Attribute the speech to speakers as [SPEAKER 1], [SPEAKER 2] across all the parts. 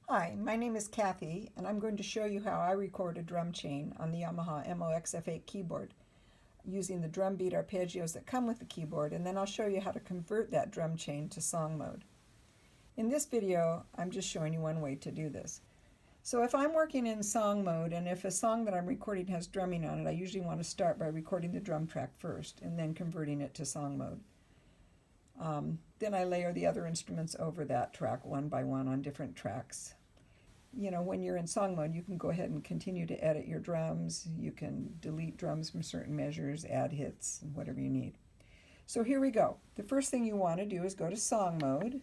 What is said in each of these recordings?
[SPEAKER 1] Hi, my name is Kathy, and I'm going to show you how I record a drum chain on the Yamaha MOXF8 keyboard using the drum beat arpeggios that come with the keyboard, and then I'll show you how to convert that drum chain to song mode. In this video, I'm just showing you one way to do this. So if I'm working in song mode, and if a song that I'm recording has drumming on it, I usually want to start by recording the drum track first and then converting it to song mode. Then I layer the other instruments over that track one by one on different tracks. You know, when you're in song mode, you can go ahead and continue to edit your drums. You can delete drums from certain measures, add hits, and whatever you need. So here we go. The first thing you want to do is go to song mode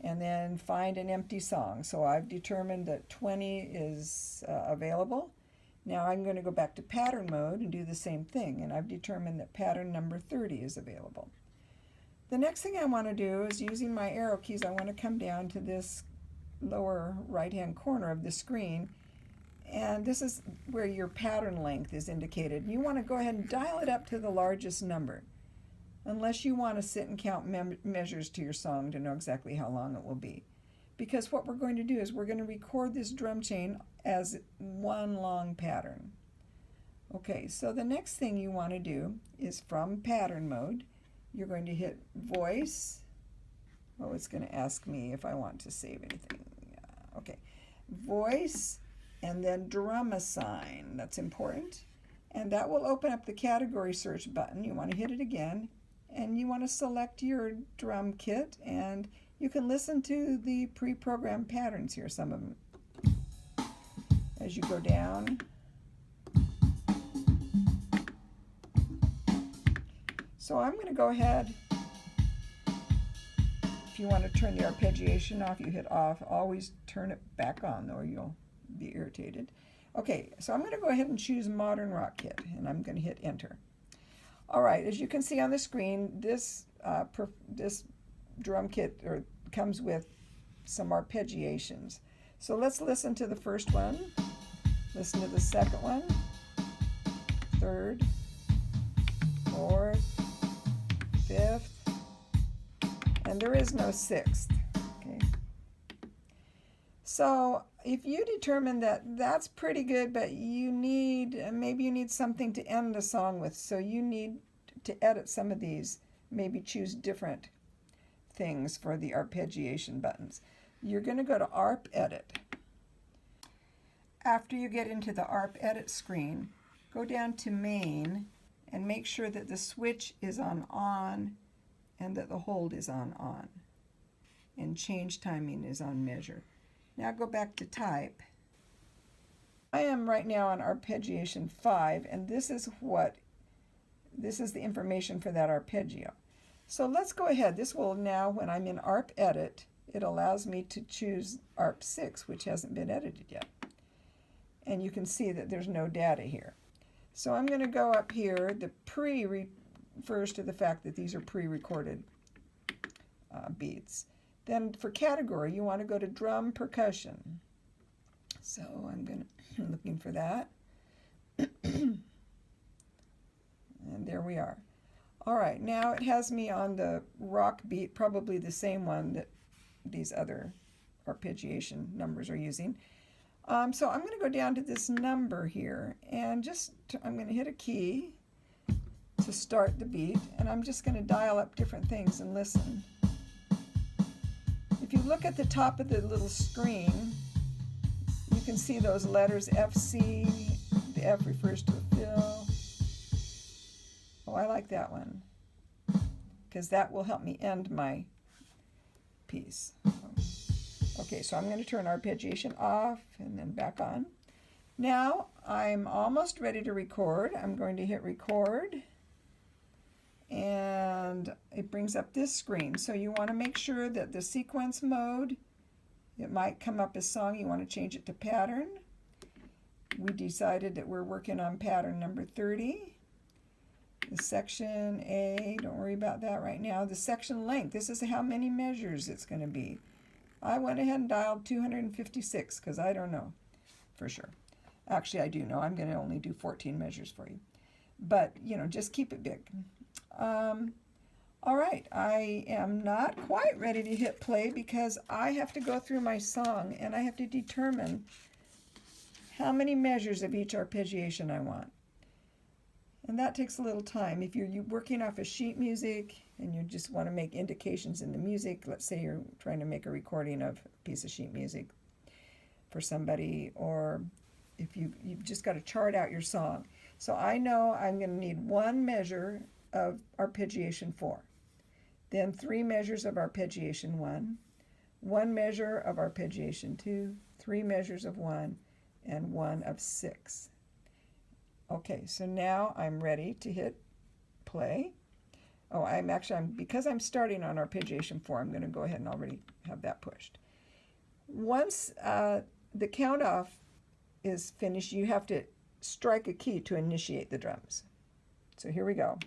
[SPEAKER 1] and then find an empty song. So I've determined that 20 is available. Now I'm going to go back to pattern mode and do the same thing, and I've determined that pattern number 30 is available. The next thing I want to do is, using my arrow keys, I want to come down to this lower right hand corner of the screen, and this is where your pattern length is indicated. You want to go ahead and dial it up to the largest number, unless you want to sit and count measures to your song to know exactly how long it will be, because what we're going to do is we're going to record this drum chain as one long pattern. Okay, so the next thing you want to do is, from pattern mode, you're going to hit voice. Oh, it's going to ask me if I want to save anything. Okay, voice, and then drum assign. That's important. And that will open up the category search button. You want to hit it again, and you want to select your drum kit, and you can listen to the pre-programmed patterns here, some of them. As you go down, so I'm going to go ahead. If you want to turn the arpeggiation off, you hit off. Always turn it back on, or you'll be irritated. Okay, so I'm going to go ahead and choose Modern Rock Kit, and I'm going to hit Enter. All right, as you can see on the screen, this drum kit comes with some arpeggiations. So let's listen to the first one, listen to the second one, third, fourth, fifth, and there is no sixth. Okay. So if you determine that that's pretty good, but you need, maybe you need something to end the song with, so you need to edit some of these, maybe choose different things for the arpeggiation buttons. You're going to go to ARP Edit. After you get into the ARP Edit screen, go down to Main and make sure that the switch is on and that the hold is on, and change timing is on measure. Now go back to type. I am right now on arpeggiation 5, and this is the information for that arpeggio. So let's go ahead. This will now, when I'm in ARP Edit, it allows me to choose ARP 6, which hasn't been edited yet. And you can see that there's no data here. So I'm going to go up here. The pre refers to the fact that these are pre-recorded beats. Then for category, you want to go to drum percussion. So I'm looking for that. And there we are. All right, now it has me on the rock beat, probably the same one that these other arpeggiation numbers are using. So I'm going to go down to this number here, and I'm going to hit a key to start the beat, and I'm just going to dial up different things and listen. If you look at the top of the little screen, you can see those letters FC. The F refers to a fill. Oh, I like that one, because that will help me end my piece. Okay, so I'm going to turn arpeggiation off and then back on. Now I'm almost ready to record. I'm going to hit record, and it brings up this screen. So you want to make sure that the sequence mode, it might come up as song, you want to change it to pattern. We decided that we're working on pattern number 30. The section A, don't worry about that right now. The section length, this is how many measures it's going to be. I went ahead and dialed 256 because I don't know for sure. Actually, I do know. I'm going to only do 14 measures for you. But, you know, just keep it big. All right, I am not quite ready to hit play because I have to go through my song and I have to determine how many measures of each arpeggiation I want. And that takes a little time. If you're working off of sheet music and you just want to make indications in the music, let's say you're trying to make a recording of a piece of sheet music for somebody, or if you've just got to chart out your song. So I know I'm going to need 1 measure of arpeggiation 4, then 3 measures of arpeggiation 1, 1 measure of arpeggiation 2, 3 measures of 1, and 1 of 6. Okay, so now I'm ready to hit play. Oh, because I'm starting on arpeggiation 4, I'm going to go ahead and already have that pushed. Once the count off is finished, you have to strike a key to initiate the drums. So here we go.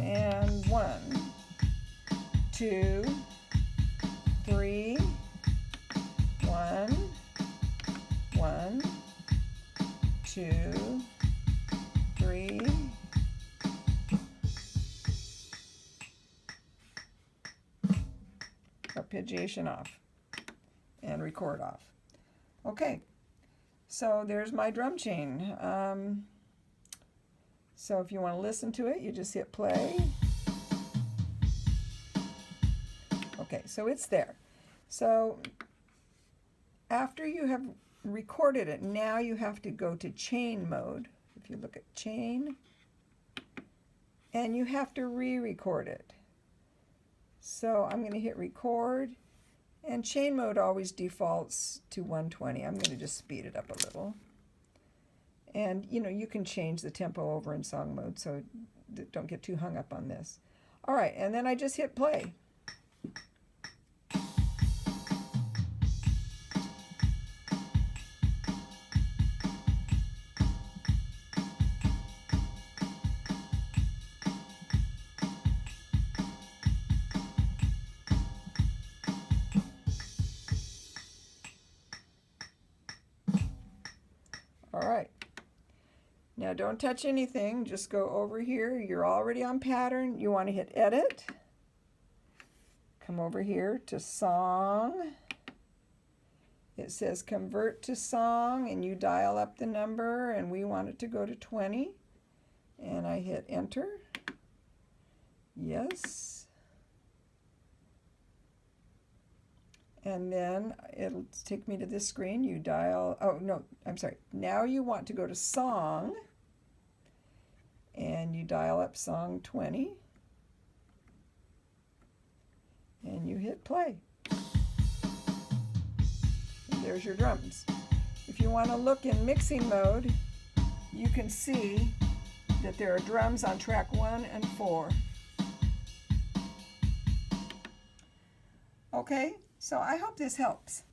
[SPEAKER 1] And 1, 2, 3, 1, 1, 2, 3. Arpeggiation off and record off. Okay, so there's my drum chain. So if you want to listen to it, you just hit play. Okay, so it's there. So after you have recorded it, now you have to go to chain mode. If you look at chain, and you have to re-record it. So I'm going to hit record, and chain mode always defaults to 120. I'm going to just speed it up a little. And you can change the tempo over in song mode, so don't get too hung up on this. All right, and then I just hit play. All right. Now don't touch anything, just go over here. You're already on pattern. You want to hit edit. Come over here to song. It says convert to song, and you dial up the number, and we want it to go to 20. And I hit enter. Yes. And then it'll take me to this screen. You dial, oh no, I'm sorry. Now you want to go to song, and you dial up song 20, and you hit play. And there's your drums. If you want to look in mixing mode, you can see that there are drums on track 1 and 4. Okay, so I hope this helps.